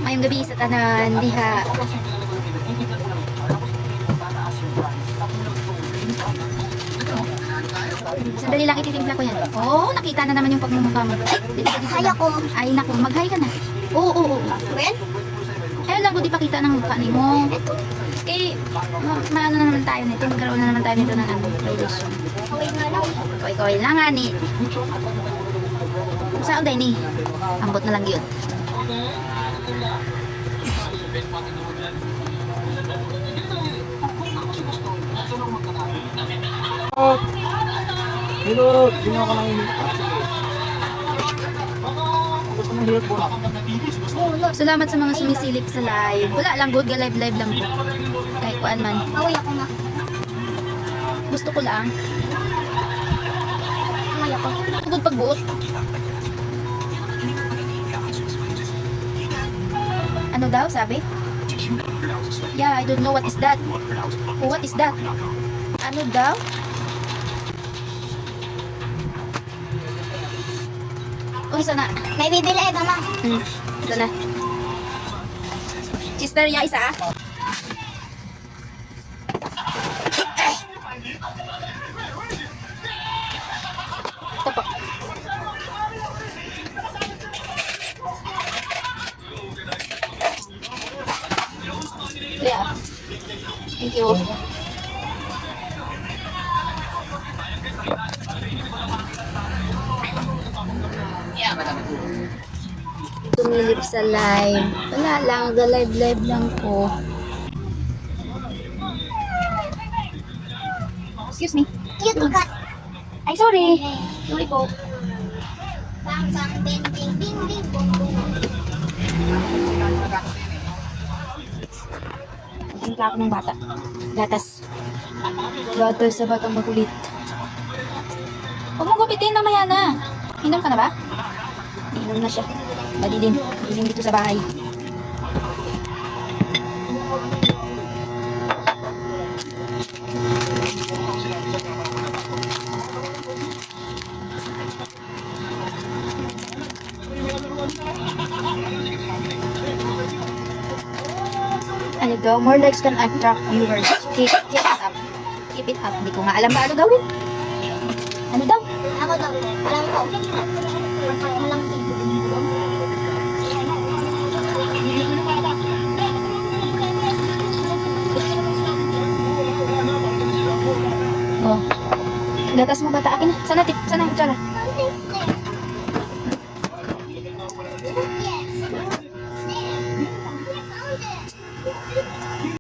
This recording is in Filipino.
Mayong gabi sa tanan diha. Sandali lang, ititimpla ko yan. Oh, nakita na naman yung pagmumukha mo. Hay ako. Ay, naku, mag-hi ka na. Oo. Well, Ayun lang ko, di pakita ng mukha ni mo. Eh, maano na naman tayo nito. Magkaroon na naman tayo nito ng relasyon. okay nga lang. Ikaw lang nga ni. Saan day ni? Ambot na lang yun. Hello, ginawa ko lang yun. Gusto mong hirap po. Salamat sa mga sumisilip sa live. Wala lang, good ka live lang po. Kahit kuan man. Away ako nga. Gusto ko lang. Away ako. Tugod pagbuot. Ano daw, sabi? Yeah, I don't know what is that. Oh, what is that? Ano daw? Oh, isa na. May bibili, mama. Isa na. Chisteria, isa ah. Ito po. Yeah. Thank you. Tumilip sa live. Wala lang, live lang po. Excuse me. Cute cat. Ay, sorry. Sorry po. Bang, bang, bing, bing, bing, bing, bong, bong. Tingka ako ng bata. Gatas. Gatas sa batang makulit. Huwag mong gupitin, mamaya na. Inom ka na ba? Inom na siya. Madilim. Madilim dito sa bahay. Ano daw? More likes can attract viewers. Keep it up. Keep it up. Hindi ko nga alam ba ano gawin. Ano daw? Ako daw. Alam ko. Apat na lang dito. Oh. Gatas mo bata akin na. Sana tip. Sana yung tsara.